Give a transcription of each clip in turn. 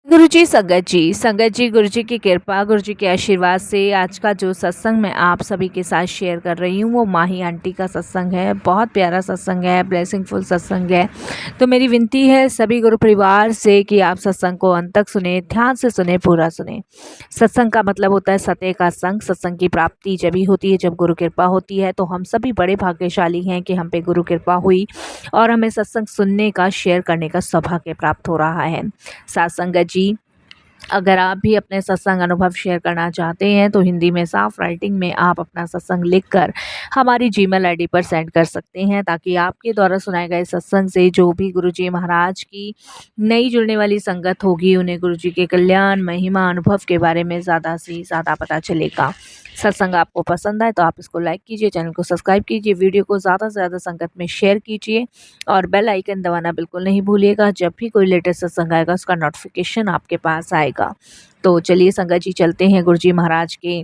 गुरुजी संगत जी गुरु जी की कृपा, गुरु जी के आशीर्वाद से आज का जो सत्संग मैं आप सभी के साथ शेयर कर रही हूँ वो माही आंटी का सत्संग है। बहुत प्यारा सत्संग है, ब्लेसिंगफुल सत्संग है। तो मेरी विनती है सभी गुरु परिवार से कि आप सत्संग को अंत तक सुने, ध्यान से सुने, पूरा सुने। सत्संग का मतलब होता है सत्य का संग। सत्संग की प्राप्ति जब ही होती है जब गुरु कृपा होती है। तो हम सभी बड़े भाग्यशाली हैं कि हम पे गुरु कृपा हुई और हमें सत्संग सुनने का, शेयर करने का सौभाग्य प्राप्त हो रहा है। साथ संगत जी, अगर आप भी अपने सत्संग अनुभव शेयर करना चाहते हैं तो हिंदी में साफ राइटिंग में आप अपना सत्संग लिखकर हमारी जीमेल आईडी पर सेंड कर सकते हैं, ताकि आपके द्वारा सुनाए गए सत्संग से जो भी गुरुजी महाराज की नई जुड़ने वाली संगत होगी उन्हें गुरुजी के कल्याण, महिमा, अनुभव के बारे में ज़्यादा से ज़्यादा पता चलेगा। सत्संग आपको पसंद आए तो आप इसको लाइक कीजिए, चैनल को सब्सक्राइब कीजिए, वीडियो को ज़्यादा से ज़्यादा संगत में शेयर कीजिए और बेल आइकन दबाना बिल्कुल नहीं भूलिएगा। जब भी कोई लेटेस्ट सत्संग आएगा उसका नोटिफिकेशन आपके पास आएगा। तो चलिए संगत जी, चलते हैं गुरुजी महाराज के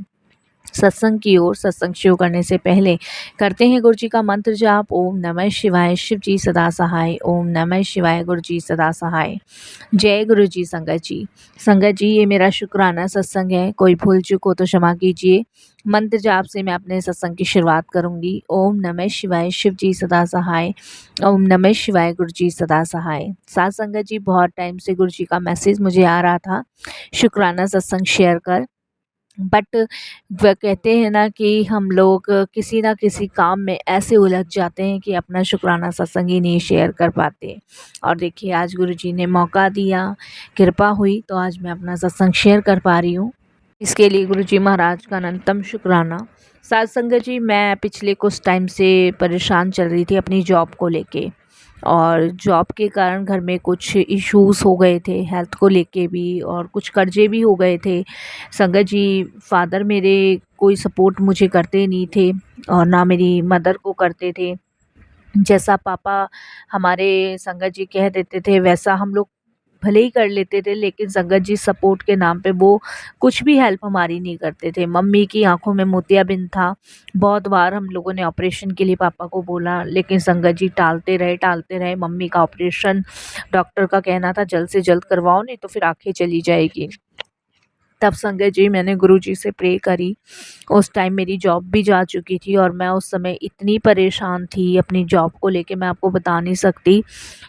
सत्संग की ओर। सत्संग शुरू करने से पहले करते हैं गुरुजी का मंत्र जाप। ओम नमः शिवाय, शिव जी सदा सहाय। ओम नमः शिवाय, गुरु जी सदा सहाय। जय गुरु जी। संगत जी ये मेरा शुक्राना सत्संग है, कोई भूल चूक हो तो क्षमा कीजिए। मंत्र जाप से मैं अपने सत्संग की शुरुआत करूंगी। ओम नमः शिवाय, शिव जी सदा सहाय। ओम नमः शिवाय, गुरु जी सदा सहाय। साथ संगत जी, बहुत टाइम से गुरु जी का मैसेज मुझे आ रहा था शुक्राना सत्संग शेयर कर, बट वह कहते हैं ना कि हम लोग किसी ना किसी काम में ऐसे उलझ जाते हैं कि अपना शुक्राना सत्संग ही नहीं शेयर कर पाते। और देखिए आज गुरुजी ने मौका दिया, कृपा हुई, तो आज मैं अपना सत्संग शेयर कर पा रही हूँ। इसके लिए गुरुजी महाराज का अनंतम शुक्राना। साथ संगत जी, मैं पिछले कुछ टाइम से परेशान चल रही थी अपनी जॉब को लेके, और जॉब के कारण घर में कुछ इश्यूज हो गए थे हेल्थ को लेके भी, और कुछ कर्जे भी हो गए थे। संगत जी, फादर मेरे कोई सपोर्ट मुझे करते नहीं थे और ना मेरी मदर को करते थे। जैसा पापा हमारे संगत जी कह देते थे वैसा हम लोग भले ही कर लेते थे, लेकिन संगत जी सपोर्ट के नाम पे वो कुछ भी हेल्प हमारी नहीं करते थे। मम्मी की आंखों में मोतियाबिंद था। बहुत बार हम लोगों ने ऑपरेशन के लिए पापा को बोला, लेकिन संगत जी टालते रहे। मम्मी का ऑपरेशन, डॉक्टर का कहना था जल्द से जल्द करवाओ, नहीं तो फिर आंखें चली जाएगी। तब संगत जी मैंने गुरुजी से प्रे करी। उस टाइम मेरी जॉब भी जा चुकी थी और मैं उस समय इतनी परेशान थी अपनी जॉब को लेके, मैं आपको बता नहीं सकती।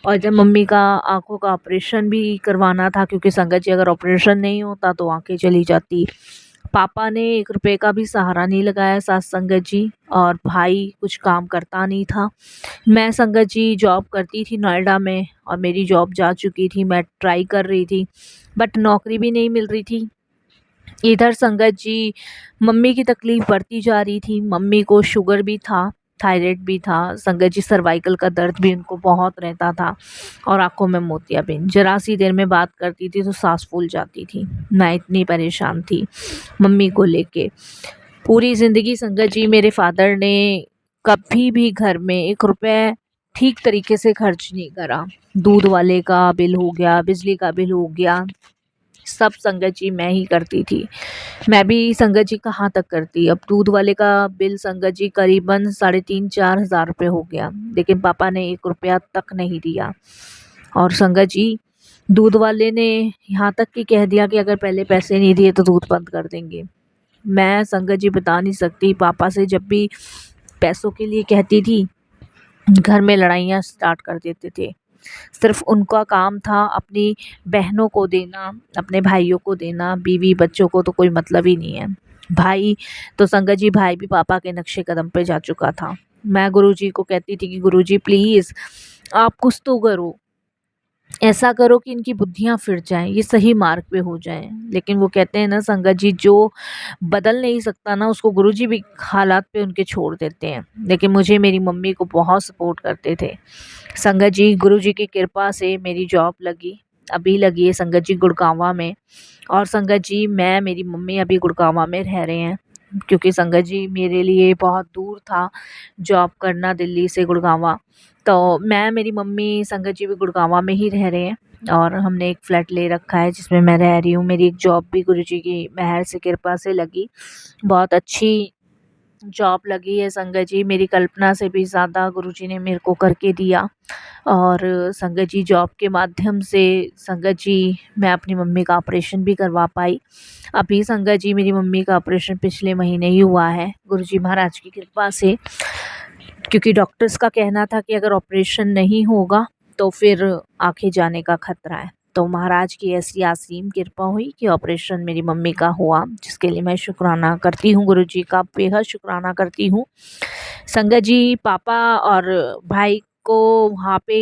और जब मम्मी का आंखों का ऑपरेशन भी करवाना था, क्योंकि संगत जी अगर ऑपरेशन नहीं होता तो आंखें चली जाती। पापा ने 1 रुपए का भी सहारा नहीं लगाया साथ संगत जी, और भाई कुछ काम करता नहीं था। मैं संगत जी जॉब करती थी नोएडा में, और मेरी जॉब जा चुकी थी। मैं ट्राई कर रही थी बट नौकरी भी नहीं मिल रही थी। इधर संगत जी मम्मी की तकलीफ बढ़ती जा रही थी। मम्मी को शुगर भी था, थायराइड भी था। संगत जी सर्वाइकल का दर्द भी उनको बहुत रहता था, और आंखों में मोतियाबिंद। जरा सी देर में बात करती थी तो सांस फूल जाती थी। मैं इतनी परेशान थी मम्मी को लेके। पूरी ज़िंदगी संगत जी मेरे फादर ने कभी भी घर में 1 रुपए ठीक तरीके से खर्च नहीं करा। दूध वाले का बिल हो गया, बिजली का बिल हो गया, सब संगत जी मैं ही करती थी। मैं भी संगत जी कहाँ तक करती। अब दूध वाले का बिल संगत जी करीबन 3,500-4,000 रुपये हो गया, लेकिन पापा ने 1 रुपया तक नहीं दिया। और संगत जी दूध वाले ने यहाँ तक कि कह दिया कि अगर पहले पैसे नहीं दिए तो दूध बंद कर देंगे। मैं संगत जी बता नहीं सकती, पापा से जब भी पैसों के लिए कहती थी घर में लड़ाइयाँ स्टार्ट कर देते थे। सिर्फ उनका काम था अपनी बहनों को देना, अपने भाइयों को देना, बीवी बच्चों को तो कोई मतलब ही नहीं है। भाई तो संगत जी, भाई भी पापा के नक्शे कदम पे जा चुका था। मैं गुरुजी को कहती थी कि गुरुजी प्लीज़ आप कुछ तो करो, ऐसा करो कि इनकी बुद्धियां फिर जाएं, ये सही मार्ग पे हो जाएं। लेकिन वो कहते हैं ना संगत जी, जो बदल नहीं सकता ना उसको गुरुजी भी हालात पे उनके छोड़ देते हैं। लेकिन मुझे मेरी मम्मी को बहुत सपोर्ट करते थे संगत जी। गुरुजी की कृपा से मेरी जॉब लगी, अभी लगी है संगत जी गुड़गांवा में। और संगत जी मैं, मेरी मम्मी अभी गुड़गांवा में रह रहे हैं, क्योंकि संगत जी मेरे लिए बहुत दूर था जॉब करना दिल्ली से गुड़गांवा। तो मैं, मेरी मम्मी, संगत जी भी गुड़गांवा में ही रह रहे हैं, और हमने एक फ्लैट ले रखा है जिसमें मैं रह रही हूँ। मेरी एक जॉब भी गुरुजी की मेहर से, कृपा से लगी, बहुत अच्छी जॉब लगी है संगत जी, मेरी कल्पना से भी ज़्यादा गुरुजी ने मेरे को करके दिया। और संगत जी जॉब के माध्यम से संगत जी मैं अपनी मम्मी का ऑपरेशन भी करवा पाई। अभी संगत जी मेरी मम्मी का ऑपरेशन पिछले महीने ही हुआ है गुरुजी महाराज की कृपा से, क्योंकि डॉक्टर्स का कहना था कि अगर ऑपरेशन नहीं होगा तो फिर आंखें जाने का खतरा है। तो महाराज की ऐसी असीम कृपा हुई कि ऑपरेशन मेरी मम्मी का हुआ, जिसके लिए मैं शुक्राना करती हूँ गुरुजी का, बेहद शुक्राना करती हूँ। संगत जी पापा और भाई को वहाँ पे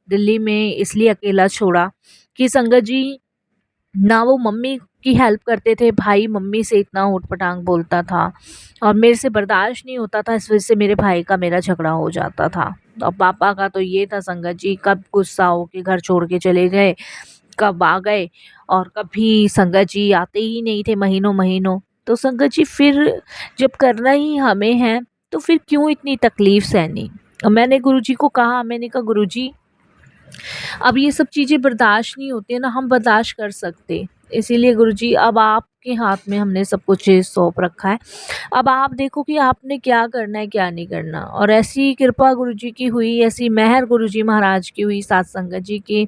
दिल्ली में इसलिए अकेला छोड़ा कि संगत जी ना वो मम्मी की हेल्प करते थे, भाई मम्मी से इतना ऊट-पटांग बोलता था और मेरे से बर्दाश्त नहीं होता था, इस वजह से मेरे भाई का मेरा झगड़ा हो जाता था। और पापा का तो ये था संगत जी, कब गुस्सा होके घर छोड़ के चले गए, कब आ गए और कभी संगत जी आते ही नहीं थे महीनों-महीनों। तो संगत जी फिर जब करना ही हमें है तो फिर क्यों इतनी तकलीफ़ सहनी। मैंने गुरुजी को कहा, मैंने कहा गुरुजी अब ये सब चीज़ें बर्दाश्त नहीं होती है ना, हम बर्दाश्त कर सकते। इसीलिए गुरुजी अब आपके हाथ में हमने सब कुछ सौंप रखा है। अब आप देखो कि आपने क्या करना है, क्या नहीं करना। और ऐसी कृपा गुरुजी की हुई, ऐसी मेहर गुरुजी महाराज की हुई, साथ संगत जी की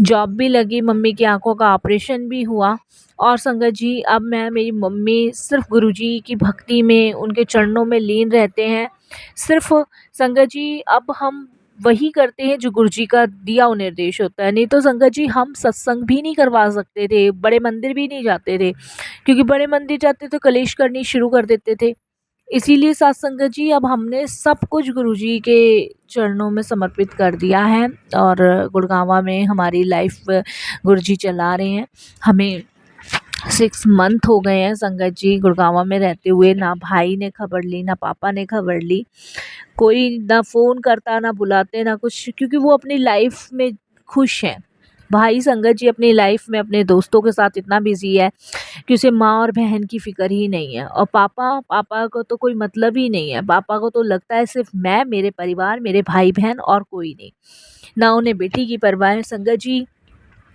जॉब भी लगी, मम्मी की आँखों का ऑपरेशन भी हुआ। और संगत जी अब मेरी मम्मी सिर्फ़ गुरुजी की भक्ति में, उनके चरणों में लीन रहते हैं। सिर्फ़ संगत जी अब हम वही करते हैं जो गुरुजी का दिया हुआ निर्देश होता है। नहीं तो संगत जी हम सत्संग भी नहीं करवा सकते थे, बड़े मंदिर भी नहीं जाते थे, क्योंकि बड़े मंदिर जाते तो कलेश करनी शुरू कर देते थे। इसीलिए साथ संगत जी अब हमने सब कुछ गुरुजी के चरणों में समर्पित कर दिया है और गुड़गाँवा में हमारी लाइफ गुरुजी चला रहे हैं। हमें 6 मंथ हो गए हैं संगत जी गुड़गाँवा में रहते हुए। ना भाई ने खबर ली, ना पापा ने खबर ली, कोई ना फ़ोन करता, ना बुलाते, ना कुछ, क्योंकि वो अपनी लाइफ में खुश हैं। भाई संगत जी अपनी लाइफ में अपने दोस्तों के साथ इतना बिज़ी है कि उसे माँ और बहन की फ़िक्र ही नहीं है। और पापा को तो कोई मतलब ही नहीं है। पापा को तो लगता है सिर्फ़ मैं, मेरे परिवार, मेरे भाई-बहन और कोई नहीं। ना उन्हें बेटी की परवाह है। संगत जी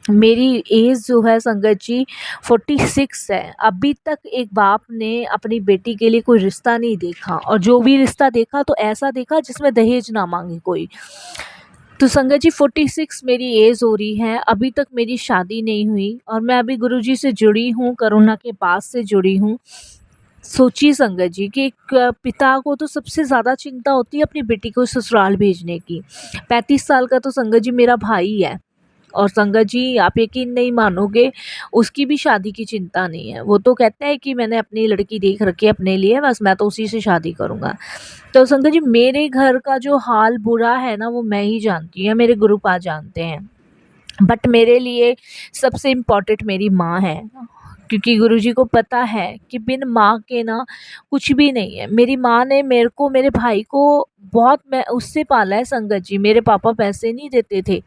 मेरी एज जो है संगत जी 46 है। अभी तक एक बाप ने अपनी बेटी के लिए कोई रिश्ता नहीं देखा, और जो भी रिश्ता देखा तो ऐसा देखा जिसमें दहेज ना मांगे कोई। तो संगत जी 46 मेरी एज हो रही है, अभी तक मेरी शादी नहीं हुई और मैं अभी गुरुजी से जुड़ी हूँ, कोरोना के बाद से जुड़ी हूँ। सोचिए संगत जी कि एक पिता को तो सबसे ज़्यादा चिंता होती है अपनी बेटी को ससुराल भेजने की। 35 साल का तो संगत जी मेरा भाई है। और संगत जी आप यकीन नहीं मानोगे, उसकी भी शादी की चिंता नहीं है। वो तो कहता है कि मैंने अपनी लड़की देख रखी है अपने लिए, बस मैं तो उसी से शादी करूँगा। तो संगत जी मेरे घर का जो हाल बुरा है ना, वो मैं ही जानती हूँ या मेरे गुरुपा जानते हैं। बट मेरे लिए सबसे इम्पोर्टेंट मेरी माँ है, क्योंकि गुरुजी को पता है कि बिन माँ के ना कुछ भी नहीं है। मेरी माँ ने मेरे को, मेरे भाई को बहुत, मैं उससे पाला है संगत जी। मेरे पापा पैसे नहीं देते थे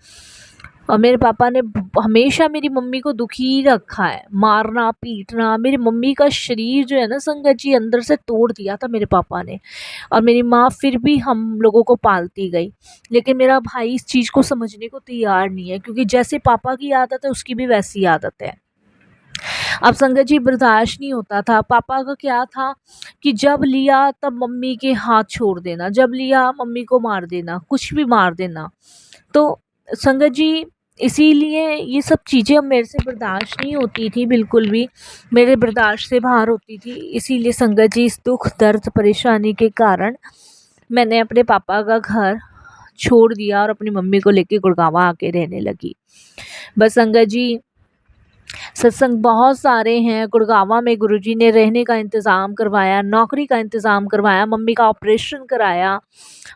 और मेरे पापा ने हमेशा मेरी मम्मी को दुखी रखा है, मारना पीटना। मेरी मम्मी का शरीर जो है ना संगत जी अंदर से तोड़ दिया था मेरे पापा ने, और मेरी माँ फिर भी हम लोगों को पालती गई। लेकिन मेरा भाई इस चीज़ को समझने को तैयार नहीं है, क्योंकि जैसे पापा की आदत है उसकी भी वैसी आदत है। अब संगत जी बर्दाश्त नहीं होता था। पापा का क्या था कि जब लिया तब मम्मी के हाथ छोड़ देना, जब लिया मम्मी को मार देना, कुछ भी मार देना। तो संगत जी इसीलिए ये सब चीज़ें अब मेरे से बर्दाश्त नहीं होती थी, बिल्कुल भी मेरे बर्दाश्त से बाहर होती थी। इसीलिए संगत जी इस दुख दर्द परेशानी के कारण मैंने अपने पापा का घर छोड़ दिया और अपनी मम्मी को लेके गुड़गाँवा आके रहने लगी। बस संगत जी सत्संग बहुत सारे हैं। गुड़गाँवा में गुरुजी ने रहने का इंतज़ाम करवाया, नौकरी का इंतज़ाम करवाया, मम्मी का ऑपरेशन कराया।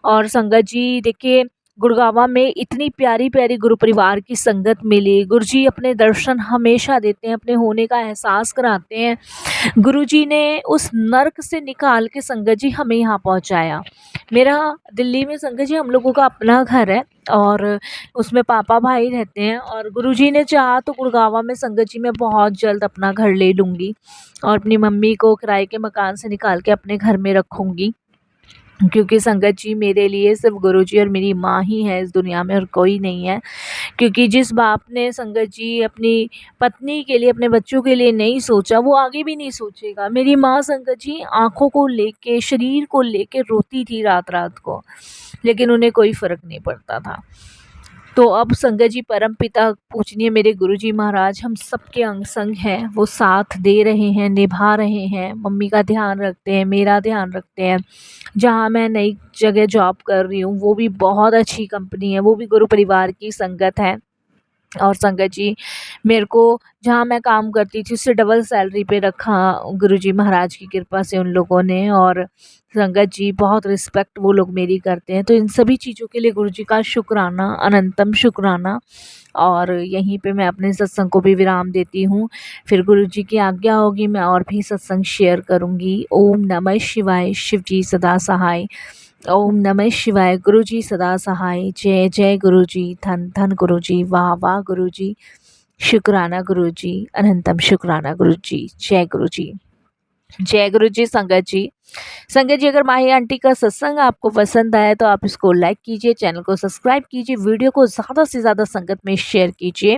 और संगत जी देखिए गुड़गाँवा में इतनी प्यारी-प्यारी गुरु परिवार की संगत मिली। गुरुजी अपने दर्शन हमेशा देते हैं, अपने होने का एहसास कराते हैं। गुरुजी ने उस नर्क से निकाल के संगत जी हमें यहाँ पहुँचाया। मेरा दिल्ली में संगत जी हम लोगों का अपना घर है और उसमें पापा भाई रहते हैं, और गुरुजी ने चाहा तो गुड़गाँवा में संगत जी मैं बहुत जल्द अपना घर ले लूँगी और अपनी मम्मी को किराए के मकान से निकाल के अपने घर में रखूँगी। क्योंकि संगत जी मेरे लिए सिर्फ गुरुजी और मेरी माँ ही है इस दुनिया में, और कोई नहीं है। क्योंकि जिस बाप ने संगत जी अपनी पत्नी के लिए, अपने बच्चों के लिए नहीं सोचा, वो आगे भी नहीं सोचेगा। मेरी माँ संगत जी आँखों को लेके, शरीर को लेके रोती थी रात रात को, लेकिन उन्हें कोई फ़र्क नहीं पड़ता था। तो अब संगत जी परमपिता पूजनीय मेरे गुरुजी महाराज हम सबके अंग संग हैं, वो साथ दे रहे हैं, निभा रहे हैं, मम्मी का ध्यान रखते हैं, मेरा ध्यान रखते हैं। जहाँ मैं नई जगह जॉब कर रही हूँ वो भी बहुत अच्छी कंपनी है, वो भी गुरु परिवार की संगत है। और संगत जी मेरे को जहाँ मैं काम करती थी उससे डबल सैलरी पे रखा गुरुजी महाराज की कृपा से उन लोगों ने। और संगत जी बहुत रिस्पेक्ट वो लोग मेरी करते हैं। तो इन सभी चीज़ों के लिए गुरुजी का शुक्राना, अनंतम शुक्राना। और यहीं पे मैं अपने सत्संग को भी विराम देती हूँ। फिर गुरुजी की आज्ञा होगी मैं और भी सत्संग शेयर करूँगी। ओम नमः शिवाय। शिव जी सदा सहाय। ओम नमः शिवाय। गुरुजी सदा सहाय। जय जय गुरुजी। धन धन गुरुजी। वाह वाह गुरुजी। शुक्राना गुरुजी। अनंतम शुक्राना गुरुजी। जय गुरुजी। जय गुरुजी। संगत जी, संगत जी अगर माही आंटी का सत्संग आपको पसंद आया तो आप इसको लाइक कीजिए, चैनल को सब्सक्राइब कीजिए, वीडियो को ज़्यादा से ज़्यादा संगत में शेयर कीजिए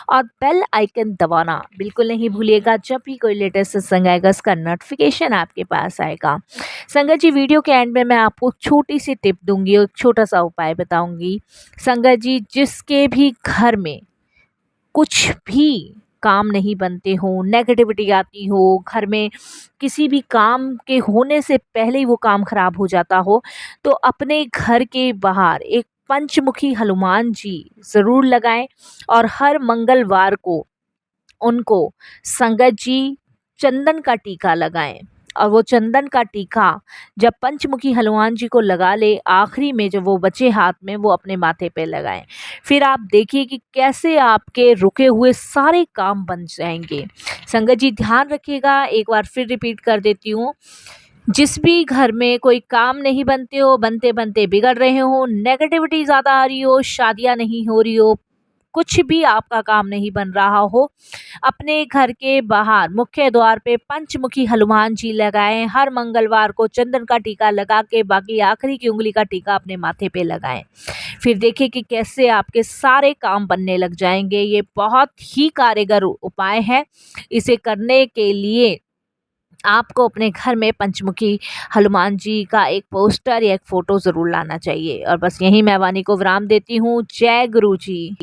और बेल आइकन दबाना बिल्कुल नहीं भूलिएगा। जब भी कोई लेटेस्ट सत्संग आएगा उसका नोटिफिकेशन आपके पास आएगा। संगत जी वीडियो के एंड में मैं आपको छोटी सी टिप दूंगी और एक छोटा सा उपाय बताऊंगी। संगत जी जिसके भी घर में कुछ भी काम नहीं बनते हो, नेगेटिविटी आती हो, घर में किसी भी काम के होने से पहले ही वो काम खराब हो जाता हो, तो अपने घर के बाहर एक पंचमुखी हनुमान जी ज़रूर लगाएं। और हर मंगलवार को उनको संगत जी चंदन का टीका लगाएं। और वो चंदन का टीका जब पंचमुखी हनुमान जी को लगा ले, आखिरी में जब वो बचे हाथ में, वो अपने माथे पे लगाएं। फिर आप देखिए कि कैसे आपके रुके हुए सारे काम बन जाएंगे। संगत जी ध्यान रखिएगा, एक बार फिर रिपीट कर देती हूँ। जिस भी घर में कोई काम नहीं बनते हो, बनते बनते बिगड़ रहे हो, नेगेटिविटी ज़्यादा आ रही हो, शादियाँ नहीं हो रही हो, कुछ भी आपका काम नहीं बन रहा हो, अपने घर के बाहर मुख्य द्वार पे पंचमुखी हनुमान जी लगाएं। हर मंगलवार को चंदन का टीका लगा के बाकी आखिरी की उंगली का टीका अपने माथे पे लगाएं। फिर देखिए कि कैसे आपके सारे काम बनने लग जाएंगे। ये बहुत ही कारगर उपाय है। इसे करने के लिए आपको अपने घर में पंचमुखी हनुमान जी का एक पोस्टर या एक फोटो जरूर लाना चाहिए। और बस यहीं मैं वाणी को विराम देती हूँ। जय गुरु जी।